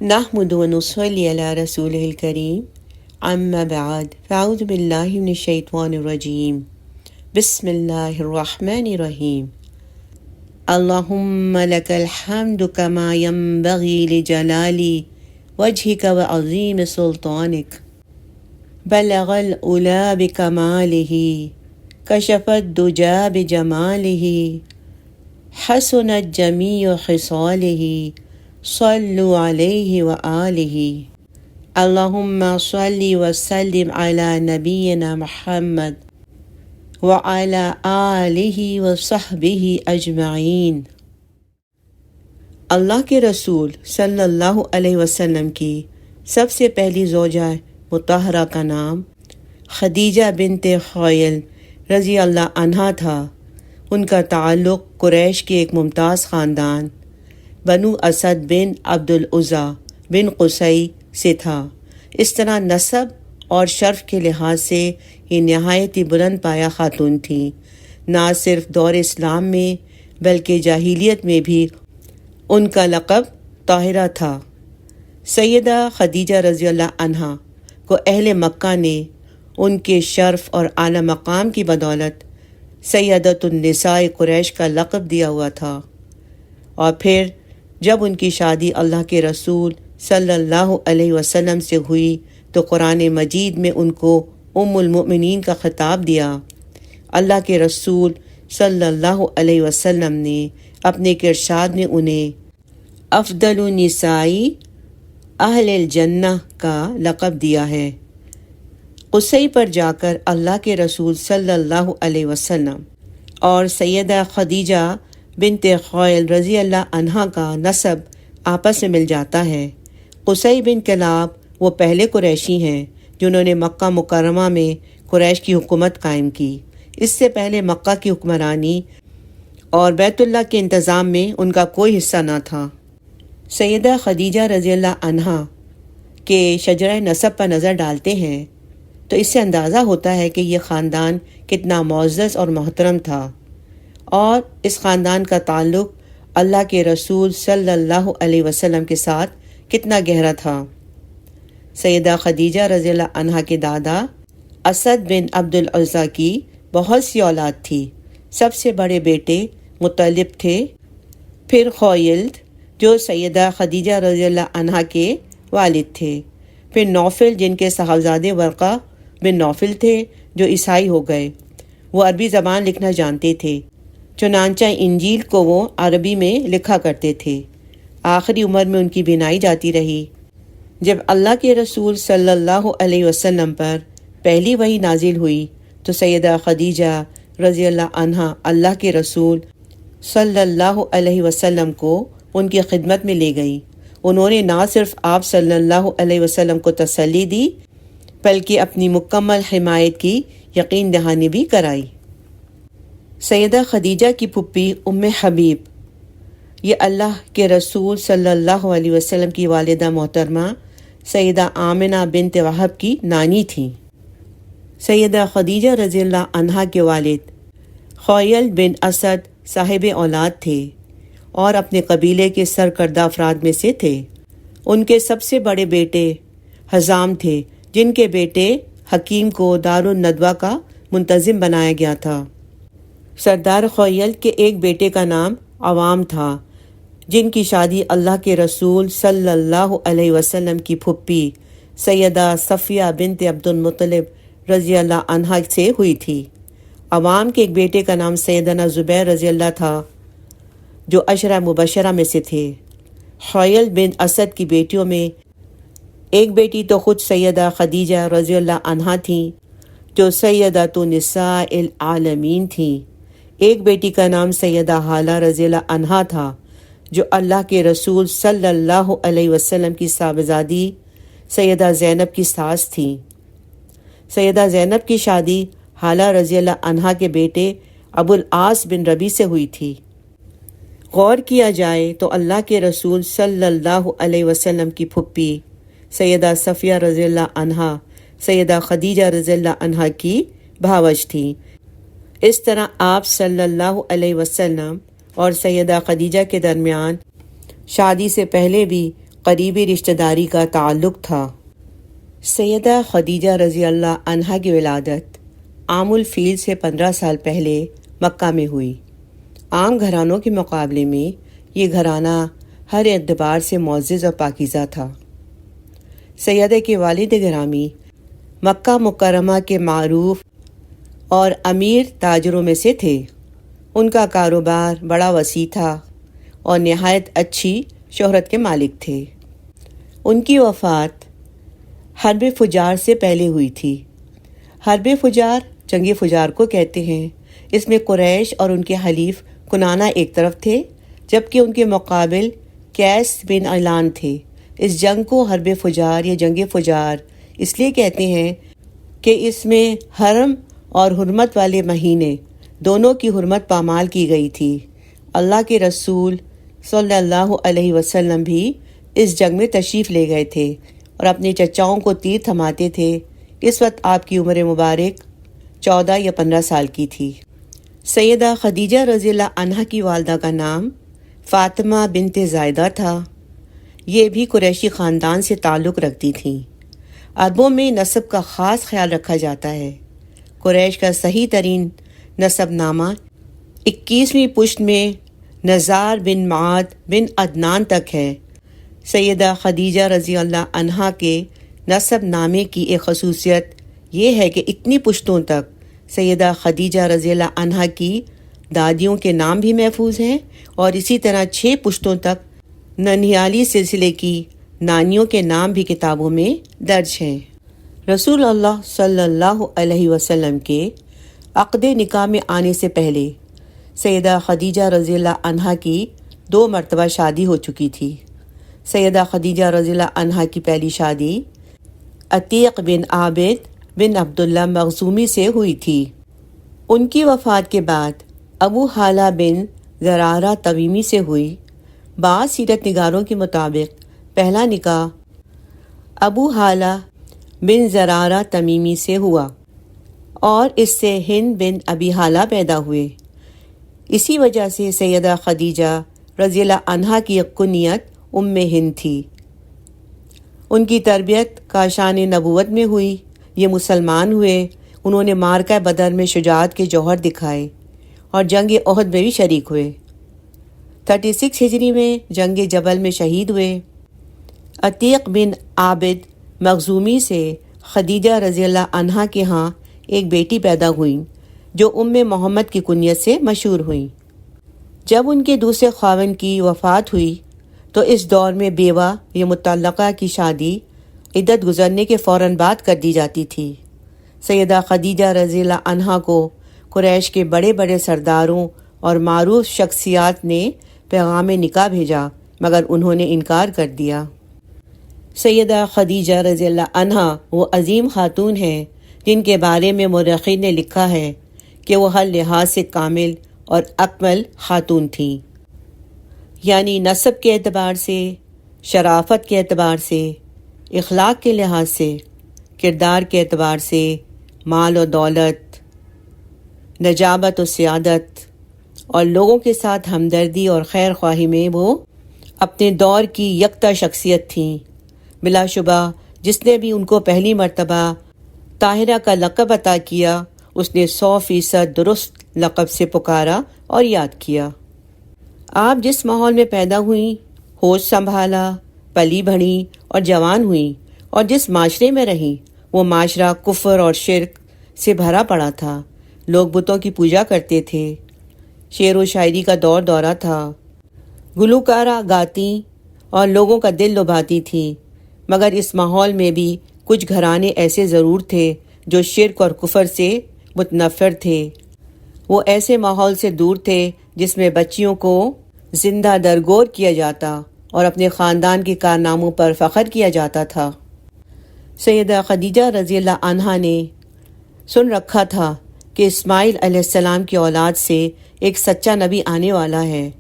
نحمد و نصلی علی رسولہ الکریم اما بعد فاعوذ باللہ من الشیطان الرجیم بسم اللہ الرحمن الرحیم اللہم لک الحمد کما ینبغی لجلال وجہک وعظیم سلطانک بلغ العلا بکمالہ کشف الدجی بجمالہ حسنت جمیع خصالہ صلوا علیہ وآلہ اللہم صلی وسلم علی نبینا محمد وعلی آلہ وصحبہ اجمعین۔ اللہ کے رسول صلی اللہ علیہ وسلم کی سب سے پہلی زوجہ مطہرہ کا نام خدیجہ بنت خویلد رضی اللہ عنہا تھا۔ ان کا تعلق قریش کے ایک ممتاز خاندان بنو اسد بن عبد العزیٰ بن قصی سے تھا۔ اس طرح نسب اور شرف کے لحاظ سے یہ نہایت ہی بلند پایہ خاتون تھیں۔ نہ صرف دور اسلام میں بلکہ جاہلیت میں بھی ان کا لقب طاہرہ تھا۔ سیدہ خدیجہ رضی اللہ عنہا کو اہل مکہ نے ان کے شرف اور اعلیٰ مقام کی بدولت سیدۃ النساء قریش کا لقب دیا ہوا تھا، اور پھر جب ان کی شادی اللہ کے رسول صلی اللہ علیہ وسلم سے ہوئی تو قرآن مجید میں ان کو ام المؤمنین کا خطاب دیا۔ اللہ کے رسول صلی اللہ علیہ وسلم نے اپنے ارشاد میں انہیں افضل النساء اہل الجنہ کا لقب دیا ہے۔ قصی پر جا کر اللہ کے رسول صلی اللہ علیہ وسلم اور سیدہ خدیجہ بنت خویلد رضی اللہ عنہا کا نسب آپس میں مل جاتا ہے۔ قصی بن کلاب وہ پہلے قریشی ہیں جنہوں نے مکہ مکرمہ میں قریش کی حکومت قائم کی۔ اس سے پہلے مکہ کی حکمرانی اور بیت اللہ کے انتظام میں ان کا کوئی حصہ نہ تھا۔ سیدہ خدیجہ رضی اللہ عنہا کے شجرہ نسب پر نظر ڈالتے ہیں تو اس سے اندازہ ہوتا ہے کہ یہ خاندان کتنا معزز اور محترم تھا، اور اس خاندان کا تعلق اللہ کے رسول صلی اللہ علیہ وسلم کے ساتھ کتنا گہرا تھا۔ سیدہ خدیجہ رضی اللہ عنہا کے دادا اسد بن عبد العزیٰ کی بہت سی اولاد تھی۔ سب سے بڑے بیٹے مطلب تھے، پھر خویلد جو سیدہ خدیجہ رضی اللہ عنہا کے والد تھے، پھر نوفل جن کے صاحبزادے ورقہ بن نوفل تھے جو عیسائی ہو گئے۔ وہ عربی زبان لکھنا جانتے تھے، چنانچہ انجیل کو وہ عربی میں لکھا کرتے تھے۔ آخری عمر میں ان کی بینائی جاتی رہی۔ جب اللہ کے رسول صلی اللہ علیہ وسلم پر پہلی وحی نازل ہوئی تو سیدہ خدیجہ رضی اللہ عنہا اللہ کے رسول صلی اللہ علیہ وسلم کو ان کی خدمت میں لے گئی۔ انہوں نے نہ صرف آپ صلی اللہ علیہ وسلم کو تسلی دی بلکہ اپنی مکمل حمایت کی یقین دہانی بھی کرائی۔ سیدہ خدیجہ کی پھپھی ام حبیب یہ اللہ کے رسول صلی اللہ علیہ وسلم کی والدہ محترمہ سیدہ آمنہ بنت وہب کی نانی تھیں۔ سیدہ خدیجہ رضی اللہ عنہا کے والد خویلد بن اسد صاحب اولاد تھے اور اپنے قبیلے کے سرکردہ افراد میں سے تھے۔ ان کے سب سے بڑے بیٹے حزام تھے، جن کے بیٹے حکیم کو دارالندوہ کا منتظم بنایا گیا تھا۔ سردار خویلد کے ایک بیٹے کا نام عوام تھا، جن کی شادی اللہ کے رسول صلی اللہ علیہ وسلم کی پھپھی سیدہ صفیہ بنت عبد المطلب رضی اللہ عنہا سے ہوئی تھی۔ عوام کے ایک بیٹے کا نام سیدنا زبیر رضی اللہ تھا جو عشرہ مبشرہ میں سے تھے۔ خویلد بن اسد کی بیٹیوں میں ایک بیٹی تو خود سیدہ خدیجہ رضی اللہ عنہا تھیں جو سیدۃ نساء العالمین تھیں۔ ایک بیٹی کا نام سیدہ ہالہ رضی اللہ عنہا تھا جو اللہ کے رسول صلی اللہ علیہ وسلم کی صاحبزادی سیدہ زینب کی ساس تھیں۔ سیدہ زینب کی شادی ہالہ رضی اللہ عنہا کے بیٹے ابو العاص بن ربیع سے ہوئی تھی۔ غور کیا جائے تو اللہ کے رسول صلی اللہ علیہ وسلم کی پھپھی سیدہ صفیہ رضی اللہ عنہا سیدہ خدیجہ رضی اللہ عنہا کی بھاوج تھیں۔ اس طرح آپ صلی اللہ علیہ وسلم اور سیدہ خدیجہ کے درمیان شادی سے پہلے بھی قریبی رشتہ داری کا تعلق تھا۔ سیدہ خدیجہ رضی اللہ عنہا کی ولادت عام الفیل سے 15 سال پہلے مکہ میں ہوئی۔ عام گھرانوں کے مقابلے میں یہ گھرانہ ہر اعتبار سے معزز اور پاکیزہ تھا۔ سیدہ کے والد گرامی مکہ مکرمہ کے معروف اور امیر تاجروں میں سے تھے۔ ان کا کاروبار بڑا وسیع تھا اور نہایت اچھی شہرت کے مالک تھے۔ ان کی وفات حرب فجار سے پہلے ہوئی تھی۔ حرب فجار جنگ فجار کو کہتے ہیں۔ اس میں قریش اور ان کے حلیف کنانہ ایک طرف تھے، جبکہ ان کے مقابل قیس بن علان تھے۔ اس جنگ کو حرب فجار یا جنگ فجار اس لیے کہتے ہیں کہ اس میں حرم اور حرمت والے مہینے دونوں کی حرمت پامال کی گئی تھی۔ اللہ کے رسول صلی اللہ علیہ وسلم بھی اس جنگ میں تشریف لے گئے تھے اور اپنے چچاؤں کو تیر تھماتے تھے۔ اس وقت آپ کی عمر مبارک 14 یا 15 سال کی تھی۔ سیدہ خدیجہ رضی اللہ عنہا کی والدہ کا نام فاطمہ بنت زائدہ تھا۔ یہ بھی قریشی خاندان سے تعلق رکھتی تھیں۔ عربوں میں نسب کا خاص خیال رکھا جاتا ہے۔ قریش کا صحیح ترین نسب نامہ 21ویں پشت میں نزار بن معاد بن عدنان تک ہے۔ سیدہ خدیجہ رضی اللہ عنہا کے نسب نامے کی ایک خصوصیت یہ ہے کہ اتنی پشتوں تک سیدہ خدیجہ رضی اللہ عنہا کی دادیوں کے نام بھی محفوظ ہیں، اور اسی طرح 6 پشتوں تک ننہیالی سلسلے کی نانیوں کے نام بھی کتابوں میں درج ہیں۔ رسول اللہ صلی اللہ علیہ وسلم کے عقد نکاح میں آنے سے پہلے سیدہ خدیجہ رضی اللہ عنہا کی 2 مرتبہ شادی ہو چکی تھی۔ سیدہ خدیجہ رضی اللہ عنہا کی پہلی شادی عتیق بن عابد بن عبداللہ مخزومی سے ہوئی تھی۔ ان کی وفات کے بعد ابو حالہ بن زرارہ تمیمی سے ہوئی۔ بعض سیرت نگاروں کے مطابق پہلا نکاح ابو حالہ بن زرارہ تمیمی سے ہوا اور اس سے ہند بن ابی حالہ پیدا ہوئے۔ اسی وجہ سے سیدہ خدیجہ رضی اللہ عنہا کی کنیت ام ہند تھی۔ ان کی تربیت کاشان نبوت میں ہوئی۔ یہ مسلمان ہوئے۔ انہوں نے معرکہ بدر میں شجاعت کے جوہر دکھائے اور جنگ احد میں بھی شریک ہوئے۔ 36 ہجری میں جنگ جبل میں شہید ہوئے۔ عتیق بن عابد مخزومی سے خدیجہ رضی اللہ عنہا کے ہاں ایک بیٹی پیدا ہوئی جو ام محمد کی کنیت سے مشہور ہوئی۔ جب ان کے دوسرے خاوند کی وفات ہوئی تو اس دور میں بیوہ یا مطلقہ کی شادی عدت گزرنے کے فوراً بعد کر دی جاتی تھی۔ سیدہ خدیجہ رضی اللہ عنہا کو قریش کے بڑے بڑے سرداروں اور معروف شخصیات نے پیغام نکاح بھیجا، مگر انہوں نے انکار کر دیا۔ سیدہ خدیجہ رضی اللہ عنہا وہ عظیم خاتون ہیں جن کے بارے میں مورخین نے لکھا ہے کہ وہ ہر لحاظ سے کامل اور اکمل خاتون تھیں، یعنی نسب کے اعتبار سے، شرافت کے اعتبار سے، اخلاق کے لحاظ سے، کردار کے اعتبار سے، مال و دولت، نجابت و سیادت اور لوگوں کے ساتھ ہمدردی اور خیر خواہی میں وہ اپنے دور کی یکتا شخصیت تھیں۔ بلا شبہ جس نے بھی ان کو پہلی مرتبہ طاہرہ کا لقب عطا کیا اس نے 100% درست لقب سے پکارا اور یاد کیا۔ آپ جس ماحول میں پیدا ہوئیں، ہوش سنبھالا، پلی بڑھیں اور جوان ہوئیں، اور جس معاشرے میں رہیں وہ معاشرہ کفر اور شرک سے بھرا پڑا تھا۔ لوگ بتوں کی پوجا کرتے تھے، شعر و شاعری کا دورہ تھا، گلوکارہ گاتیں اور لوگوں کا دل لبھاتی تھیں، مگر اس ماحول میں بھی کچھ گھرانے ایسے ضرور تھے جو شرک اور کفر سے متنفر تھے۔ وہ ایسے ماحول سے دور تھے جس میں بچیوں کو زندہ درگور کیا جاتا اور اپنے خاندان کے کارناموں پر فخر کیا جاتا تھا۔ سیدہ خدیجہ رضی اللہ عنہا نے سن رکھا تھا کہ اسماعیل علیہ السلام کی اولاد سے ایک سچا نبی آنے والا ہے۔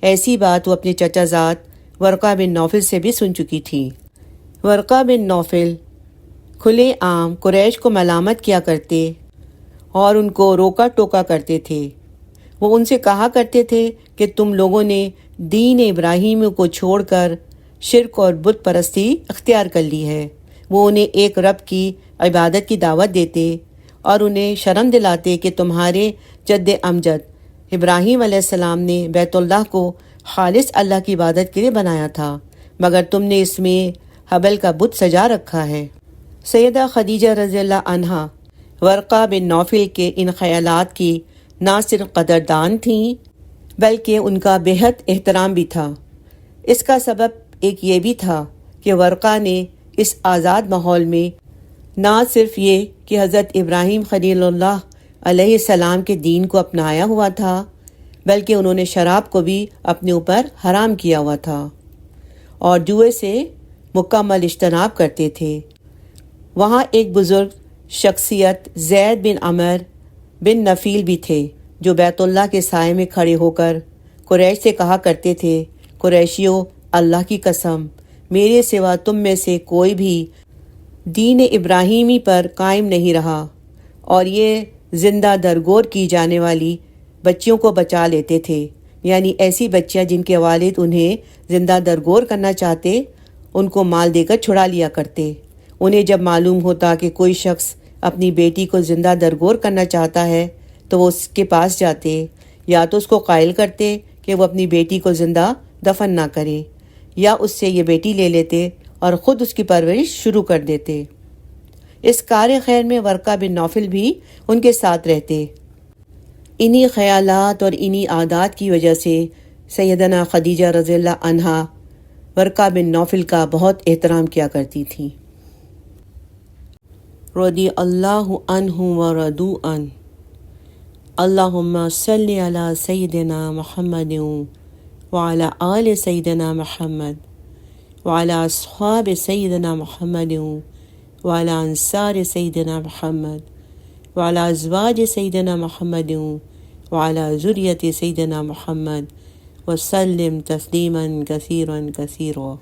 ایسی بات وہ اپنے چچا زاد ورقہ بن نوفل سے بھی سن چکی تھی۔ ورقہ بن نوفل کھلے عام قریش کو ملامت کیا کرتے اور ان کو روکا ٹوکا کرتے تھے۔ وہ ان سے کہا کرتے تھے کہ تم لوگوں نے دین ابراہیم کو چھوڑ کر شرک اور بت پرستی اختیار کر لی ہے۔ وہ انہیں ایک رب کی عبادت کی دعوت دیتے اور انہیں شرم دلاتے کہ تمہارے جد امجد ابراہیم علیہ السلام نے بیت اللہ کو خالص اللہ کی عبادت کے لیے بنایا تھا، مگر تم نے اس میں حبل کا بت سجا رکھا ہے۔ سیدہ خدیجہ رضی اللہ عنہا ورقہ بن نوفل کے ان خیالات کی نہ صرف قدردان تھیں بلکہ ان کا بےحد احترام بھی تھا۔ اس کا سبب ایک یہ بھی تھا کہ ورقہ نے اس آزاد ماحول میں نہ صرف یہ کہ حضرت ابراہیم خلیل اللہ علیہ السلام کے دین کو اپنایا ہوا تھا، بلکہ انہوں نے شراب کو بھی اپنے اوپر حرام کیا ہوا تھا اور جوئے سے مکمل اجتناب کرتے تھے۔ وہاں ایک بزرگ شخصیت زید بن عمر بن نفیل بھی تھے جو بیت اللہ کے سائے میں کھڑے ہو کر قریش سے کہا کرتے تھے، قریشیو، اللہ کی قسم، میرے سوا تم میں سے کوئی بھی دین ابراہیمی پر قائم نہیں رہا، اور یہ زندہ درگور کی جانے والی بچیوں کو بچا لیتے تھے، یعنی ایسی بچیاں جن کے والد انہیں زندہ درگور کرنا چاہتے ان کو مال دے کر چھڑا لیا کرتے۔ انہیں جب معلوم ہوتا کہ کوئی شخص اپنی بیٹی کو زندہ درگور کرنا چاہتا ہے تو وہ اس کے پاس جاتے، یا تو اس کو قائل کرتے کہ وہ اپنی بیٹی کو زندہ دفن نہ کرے، یا اس سے یہ بیٹی لے لیتے اور خود اس کی پرورش شروع کر دیتے۔ اس کار خیر میں ورقہ بن نوفل بھی ان کے ساتھ رہتے۔ انہی خیالات اور انہی عادات کی وجہ سے سیدنا خدیجہ رضی اللہ عنہا ورقہ بن نوفل کا بہت احترام کیا کرتی تھیں۔ رضی اللہ عنہ ورضوا عنہ۔ اللہم صلی علی سیدنا محمد وعلی آل سیدنا محمد وعلی اصحاب سیدنا محمد وعلی انصار سیدنا محمد وعلی ازواج سیدنا محمد وعلی ذریت سیدنا محمد وسلم تسلیما کثیرا کثیرا۔